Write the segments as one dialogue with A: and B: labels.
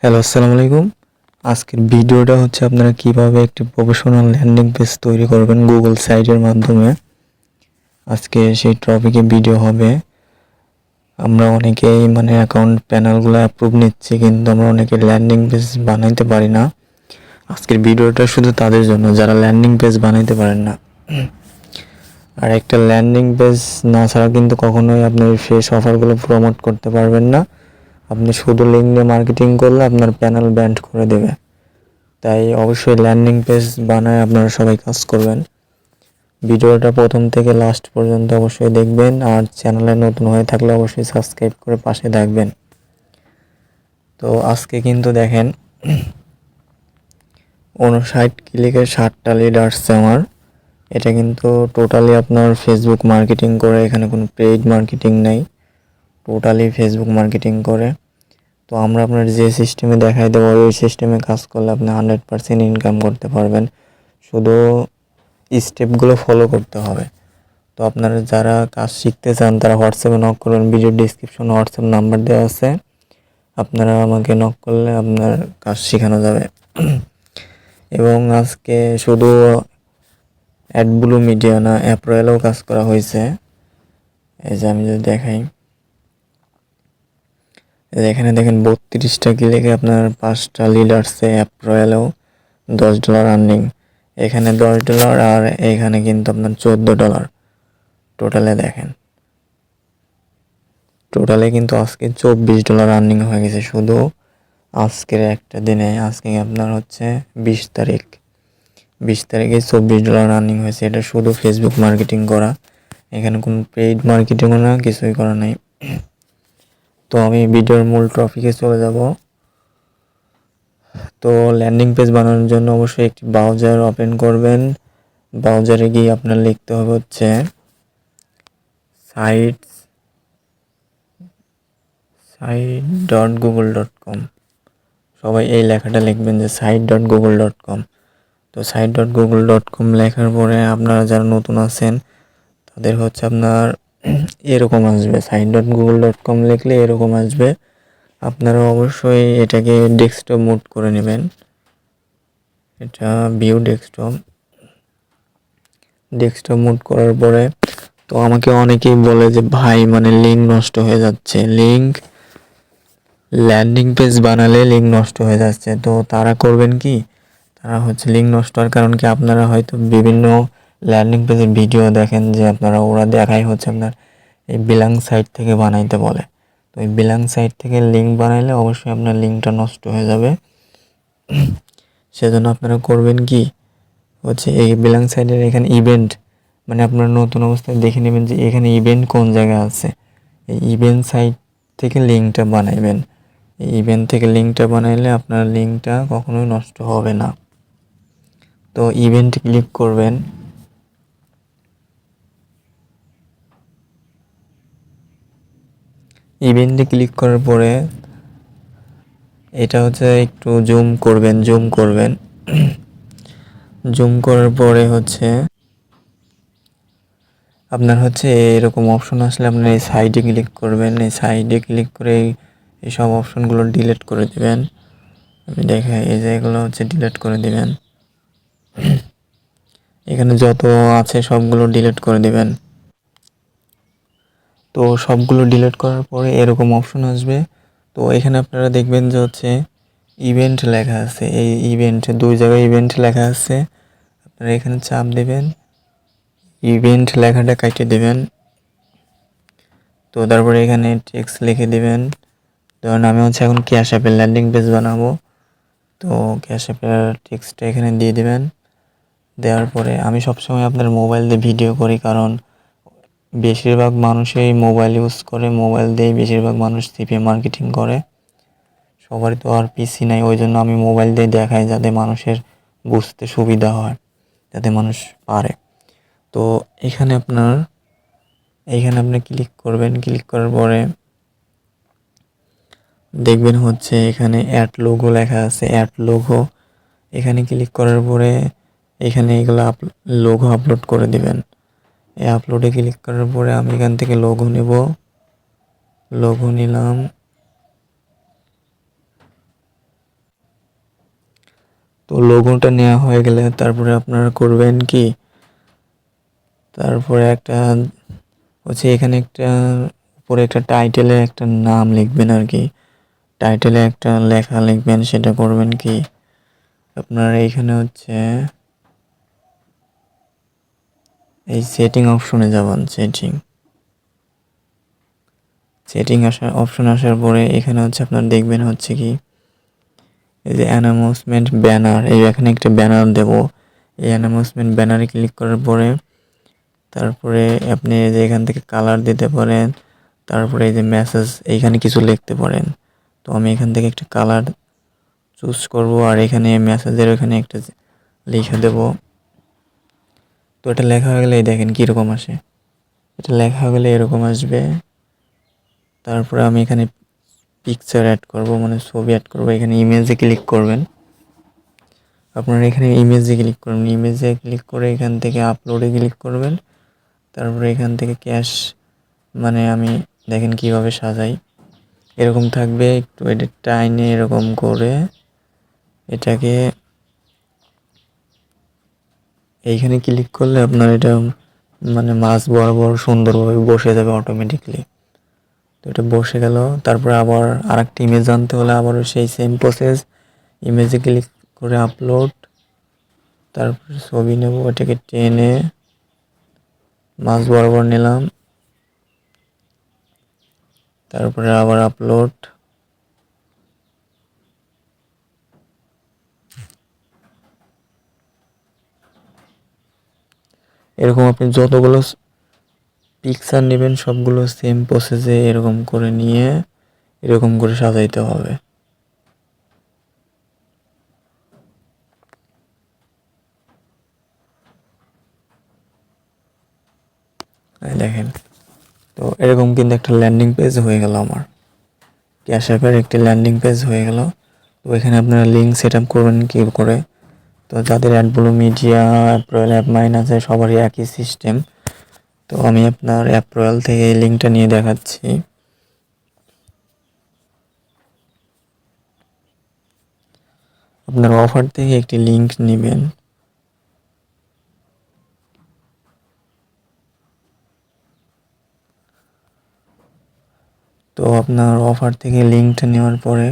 A: Hello, আসসালামু আলাইকুম। আজকের ভিডিওটা হচ্ছে আপনারা কিভাবে একটি প্রফেশনাল ল্যান্ডিং পেজ তৈরি করবেন গুগল সাইটের মাধ্যমে। আজকে সেই টপিকে ভিডিও হবে। আমরা অনেকেই অ্যাকাউন্ট প্যানেলগুলো অ্যাপ্রুভ নিচ্ছি, কিন্তু আমরা অনেকে ল্যান্ডিং পেজ বানাইতে পারি না। আজকের ভিডিওটা শুধু তাদের জন্য যারা ল্যান্ডিং পেজ বানাইতে পারেন না। আর একটা ল্যান্ডিং পেজ না ছাড়া কিন্তু কখনোই আপনি ফ্রেশ অফারগুলো প্রমোট করতে পারবেন না। আপনি শুধু লিঙ্ক নিয়ে মার্কেটিং করলে আপনার প্যানেল ব্যান্ড করে দেবে। তাই অবশ্যই ল্যান্ডিং পেজ বানায় আপনারা সবাই কাজ করবেন। ভিডিওটা প্রথম থেকে লাস্ট পর্যন্ত অবশ্যই দেখবেন, আর চ্যানেলে নতুন হয়ে থাকলে অবশ্যই সাবস্ক্রাইব করে পাশে থাকবেন। তো আজকে কিন্তু দেখেন 59 ক্লিকে 60টা লিড আসছে আমার। এটা কিন্তু টোটালি আপনার ফেসবুক মার্কেটিং করে, এখানে কোনো পেইড মার্কেটিং নেই, টোটালি ফেসবুক মার্কেটিং করে। তো আমরা আপনার যে সিস্টেমে দেখাই দেবো ওই সিস্টেমে কাজ করলে আপনি 100% ইনকাম করতে পারবেন। শুধু স্টেপগুলো ফলো করতে হবে। তো আপনারা যারা কাজ শিখতে চান তারা হোয়াটসঅ্যাপে নক করবেন, ভিডিও ডিসক্রিপশনে হোয়াটসঅ্যাপ নাম্বার দেওয়া আছে, আপনারা আমাকে নক করলে আপনার কাজ শেখানো যাবে। এবং আজকে শুধু অ্যাডব্লু মিডিয়া না, অ্যাপ্রয়েলেও কাজ করা হয়েছে। এই যে আমি যদি দেখাই, এখানে দেখেন 32টা ক্লিকে আপনার 5টা লিড আসছে। অ্যাপ্রয়েলেও $10 আর্নিং, এখানে $10, আর এখানে কিন্তু আপনার $14। টোটালে দেখেন, টোটালে কিন্তু আজকে $24 আর্নিং হয়ে গেছে শুধু আজকের একটা দিনে। আজকে আপনার হচ্ছে 20 তারিখ, 20 তারিখে $24 আর্নিং হয়েছে। এটা শুধু ফেসবুক মার্কেটিং করা, এখানে কোনো পেইড মার্কেটিংও না, কিছুই করা নাই। তো আমি ভিডিওর মূল টপিকে চলে যাব। তো ল্যান্ডিং পেজ বানানোর জন্য অবশ্যই একটি ব্রাউজার ওপেন করবেন। ব্রাউজারে গিয়ে আপনার লিখতে হবে হচ্ছে site.google.com। সবাই এই লেখাটা লিখবেন যে site.google.com। তো site.google.com লেখার পরে আপনারা যারা নতুন আছেন তাদের হচ্ছে আপনার এরকম আসবে, site.google.com লিখলে এরকম আসবে। আপনারা অবশ্যই এটাকে ডেস্কটপ মোড করে নেবেন। এটা ভিউ ডেস্কটপ মোড করার পরে তো আমাকে অনেকেই বলে যে ভাই লিঙ্ক নষ্ট হয়ে যাচ্ছে, ল্যান্ডিং পেজ বানালে লিঙ্ক নষ্ট হয়ে যাচ্ছে। তো তারা করবেন কি, তারা হচ্ছে লিঙ্ক নষ্ট হওয়ার কারণ কি, আপনারা হয়তো বিভিন্ন ল্যান্ডিং পেজের ভিডিও দেখেন যে ওরা দেখায় হচ্ছে আপনার এই বিলাং সাইট থেকে বানাইতে বলে। তো এই বিলাং সাইট থেকে লিঙ্ক বানাইলে অবশ্যই আপনার লিঙ্কটা নষ্ট হয়ে যাবে। সেজন্য আপনারা করবেন কি হচ্ছে এই বিলাং সাইটের এখানে ইভেন্ট, আপনারা নতুন অবস্থায় দেখে নেবেন যে এখানে ইভেন্ট কোন জায়গায় আছে। এই ইভেন্ট সাইট থেকে লিঙ্কটা বানাইবেন। এই ইভেন্ট থেকে লিঙ্কটা বানাইলে আপনার লিঙ্কটা কখনোই নষ্ট হবে না। তো ইভেন্ট ক্লিক করবেন। ইভেন্টে ক্লিক করার পরে এটা হচ্ছে একটু জুম করবেন। জুম করার পরে হচ্ছে আপনার হচ্ছে এরকম অপশন আসলে আপনার এই সাইডে ক্লিক করবেন। এই সাইডে ক্লিক করে এই সব অপশনগুলো ডিলিট করে দেবেন। আমি দেখাই, এই যে এগুলো হচ্ছে ডিলিট করে দেবেন। এখানে যত আছে সবগুলো ডিলিট করে দেবেন। তো সবগুলো ডিলিট করার পরে এরকম অপশন আসবে। তো এখানে আপনারা দেখবেন যে হচ্ছে ইভেন্ট লেখা আছে, এই ইভেন্ট 2 জায়গায় ইভেন্ট লেখা আছে। আপনারা এখানে চাপ দেবেন, ইভেন্ট লেখাটা কাটিয়ে দেবেন। তো তারপরে এখানে টেক্সট লিখে দেবেন। ধরুন আমি হচ্ছে এখন ক্যাশ অ্যাপের ল্যান্ডিং পেজ বানাবো, তো ক্যাশ অ্যাপের টেক্সটটা এখানে দিয়ে দেবেন। দেওয়ার পরে আমি সবসময় আপনার মোবাইল দিয়ে ভিডিও করি, কারণ বেশিরভাগ মানুষই মোবাইল ইউজ করে, মোবাইল দিয়ে বেশিরভাগ মানুষ সিপিএ মার্কেটিং করে। সবারই তো আর পিসি নাই, ওই জন্য আমি মোবাইল দিয়ে দেখাই যাতে মানুষের বুঝতে সুবিধা হয়, যাতে মানুষ পারে। তো এখানে আপনি ক্লিক করবেন। ক্লিক করার পরে দেখবেন হচ্ছে এখানে অ্যাড লোগো লেখা আছে, অ্যাড লোগো। এখানে ক্লিক করার পরে এখানে এগুলো লোগো আপলোড করে দিবেন। এই আপলোডে ক্লিক করার পরে আমি এখান থেকে লোগো নেব, লোগো নিলাম। তো লোগোটা নেওয়া হয়ে গেলে তারপরে আপনারা করবেন কি, তারপরে একটা হচ্ছে এখানে একটা উপরে একটা টাইটেলে একটা নাম লিখবেন আর কি, টাইটেলে একটা লেখা লিখবেন। সেটা করবেন কি, আপনারা এইখানে হচ্ছে এই সেটিং অপশনে যাবেন। সেটিং অপশন আসার পরে এখানে হচ্ছে আপনারা দেখবেন হচ্ছে কি, এই যে অ্যানাউন্সমেন্ট ব্যানার, এই এখানে একটা ব্যানার দেব। এই অ্যানাউন্সমেন্ট ব্যানারে ক্লিক করার পরে তারপরে আপনি এই যে এখান থেকে কালার দিতে পারেন, তারপরে এই যে মেসেজ এইখানে কিছু লিখতে পারেন। তো আমি এখান থেকে একটা কালার চুজ করব আর এখানে মেসেজের এখানে একটা লিখে দেব। তো এটা লেখা হয়ে গেলে দেখেন কীরকম আসে, এটা লেখা হয়ে গেলে এরকম আসবে। তারপরে আমি এখানে পিকচার অ্যাড করব, মানে ছবি অ্যাড করব। এখানে ইমেজে ক্লিক করবেন, আপনারা এখানে ইমেজে ক্লিক করবেন। ইমেজে ক্লিক করে এখান থেকে আপলোডে ক্লিক করবেন। তারপরে এখান থেকে ক্যাশ, মানে আমি দেখেন কিভাবে সাজাই, এরকম থাকবে। একটু এটা টাইনে এরকম করে এটাকে এইখানে ক্লিক করলে আপনার এটা মানে মাছ বরাবর সুন্দরভাবে বসে যাবে অটোমেটিকলি। তো এটা বসে গেল। তারপরে আবার আরেকটা ইমেজ আনতে হলে আবারও সেই সেম প্রসেস, ইমেজে ক্লিক করে আপলোড, তারপরে ছবি নেব, এটাকে টেনে মাছ বরাবর নিলাম, তারপরে আবার আপলোড। এরকম আপনি যতগুলো পিকচার নেবেন সবগুলো সেম প্রসেসে এরকম করে নিয়ে এরকম করে সাজাইতে হবে। দেখেন, তো এরকম কিন্তু একটা ল্যান্ডিং পেজ হয়ে গেল আমার, ক্যাশ অ্যাপের একটি ল্যান্ডিং পেজ হয়ে গেল। তো এখানে আপনারা লিঙ্ক সেট আপ করবেন কী করে। তো যাদের অ্যাডব্লু মিডিয়া, অ্যাপ্রয়েল, অ্যাপমাইন আছে সবারই একই সিস্টেম। তো আমি আপনার অ্যাপ্রয়েল থেকে এই লিঙ্কটা নিয়ে দেখাচ্ছি। আপনার অফার থেকে একটি লিঙ্ক নেবেন। তো আপনার অফার থেকে লিঙ্কটা নেওয়ার পরে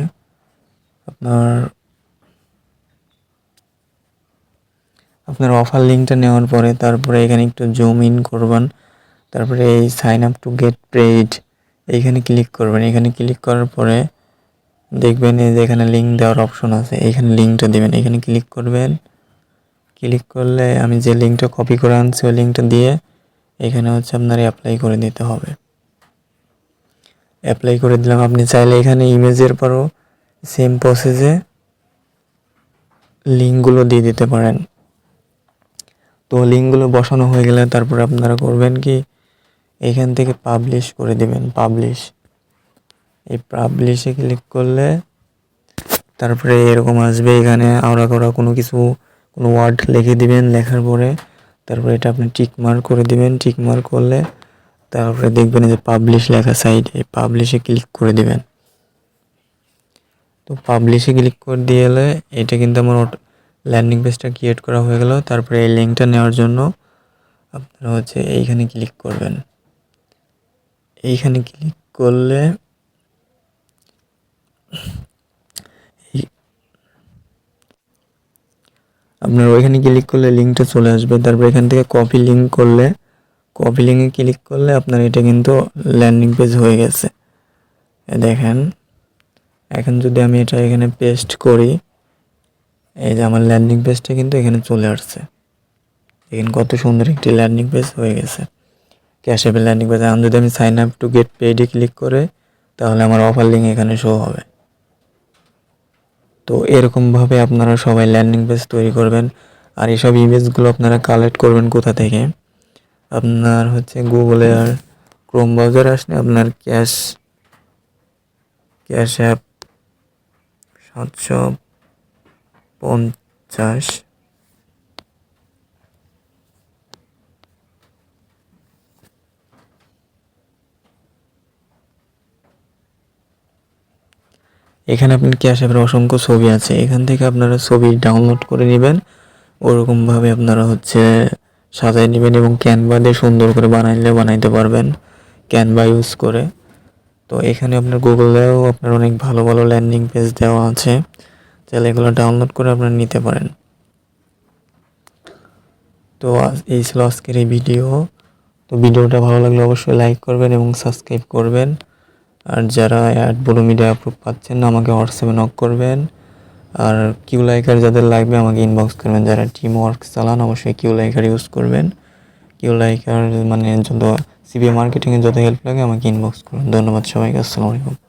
A: আপনার অফার লিঙ্কটা নেওয়ার পরে তারপরে এখানে একটু জুম ইন করবেন। তারপরে এই sign up to get paid এইখানে ক্লিক করবেন। এখানে ক্লিক করার পরে দেখবেন এই যে এখানে লিঙ্ক দেওয়ার অপশন আছে, এইখানে লিঙ্কটা দেবেন। এখানে ক্লিক করবেন। ক্লিক করলে আমি যে লিঙ্কটা কপি করে আনছি ওই লিঙ্কটা দিয়ে এখানে হচ্ছে আপনার অ্যাপ্লাই করে দিতে হবে। অ্যাপ্লাই করে দিলাম। আপনি চাইলে এখানে ইমেজের পরও সেম প্রসেসে লিঙ্কগুলো দিয়ে দিতে পারেন। তো লিঙ্কগুলো বসানো হয়ে গেলে তারপরে আপনারা করবেন কি, এখান থেকে পাবলিশ করে দেবেন। এই পাবলিশে ক্লিক করলে তারপরে এরকম আসবে। এখানে আওড়া করা কোনো ওয়ার্ড লিখে দিবেন। লেখার পরে তারপরে এটা আপনি টিক মার্ক করে দিবেন। টিক মার্ক করলে তারপরে দেখবেন যে পাবলিশ লেখা সাইডে, পাবলিশে ক্লিক করে দিবেন। তো পাবলিশে ক্লিক করে দিয়ে এলে এটা কিন্তু আমার ল্যান্ডিং পেজটা ক্রিয়েট করা হয়ে গেল। তারপরে এই লিঙ্কটা নেওয়ার জন্য আপনারা হচ্ছে এইখানে ক্লিক করবেন। এইখানে ক্লিক করলে আপনার ওইখানে ক্লিক করলে লিঙ্কটা চলে আসবে। তারপর এখান থেকে কপি লিঙ্কে ক্লিক করলে আপনার এটা কিন্তু ল্যান্ডিং পেজ হয়ে গেছে। দেখেন, এখন যদি আমি এটা এখানে পেস্ট করি, এই যে আমার ল্যান্ডিং পেজটা কিন্তু এখানে চলে আসছে। দেখেন কত সুন্দর একটি ল্যান্ডিং পেজ হয়ে গেছে, ক্যাশ অ্যাপের ল্যান্ডিং পেজ। এখন যদি আমি সাইন আপ টু গেট পেইডে ক্লিক করে তাহলে আমার অফার লিঙ্ক এখানে শো হবে। তো এরকমভাবে আপনারা সবাই ল্যান্ডিং পেজ তৈরি করবেন। আর এইসব ইমেজগুলো আপনারা কালেক্ট করবেন কোথা থেকে, আপনার হচ্ছে গুগলে আর ক্রোম ব্রাউজারে আসলে আপনার ক্যাশ অ্যাপ 750, এখানে আপনার ক্যাশ অ্যাপের অসংখ্য ছবি আছে, এখান থেকে আপনারা ছবি ডাউনলোড করে নেবেন, ওরকমভাবে আপনারা হচ্ছে সাজায় নেবেন এবং ক্যানভা দিয়ে সুন্দর করে বানাইতে পারবেন ক্যানভা ইউজ করে। তো এখানে আপনার গুগলেও আপনার অনেক ভালো ভালো ল্যান্ডিং পেজ দেওয়া আছে, তাহলে এগুলো ডাউনলোড করে আপনারা নিতে পারেন। তো এই ছিল আজকের এই ভিডিও। তো ভিডিওটা ভালো লাগলে অবশ্যই লাইক করবেন এবং সাবস্ক্রাইব করবেন। আর যারা ব্লু মিডিয়া অ্যাপ্রুভ পাচ্ছেন না আমাকে হোয়াটসঅ্যাপে নক করবেন। আর কিউ লাইকার যাদের লাগবে আমাকে ইনবক্স করবেন। যারা টিম ওয়ার্ক চালান অবশ্যই কিউ লাইকার ইউজ করবেন। কিউ লাইকার মানে যত সিবিএ মার্কেটিংয়ে যত হেল্প লাগে আমাকে ইনবক্স করুন। ধন্যবাদ সবাইকে, আসসালামু আলাইকুম।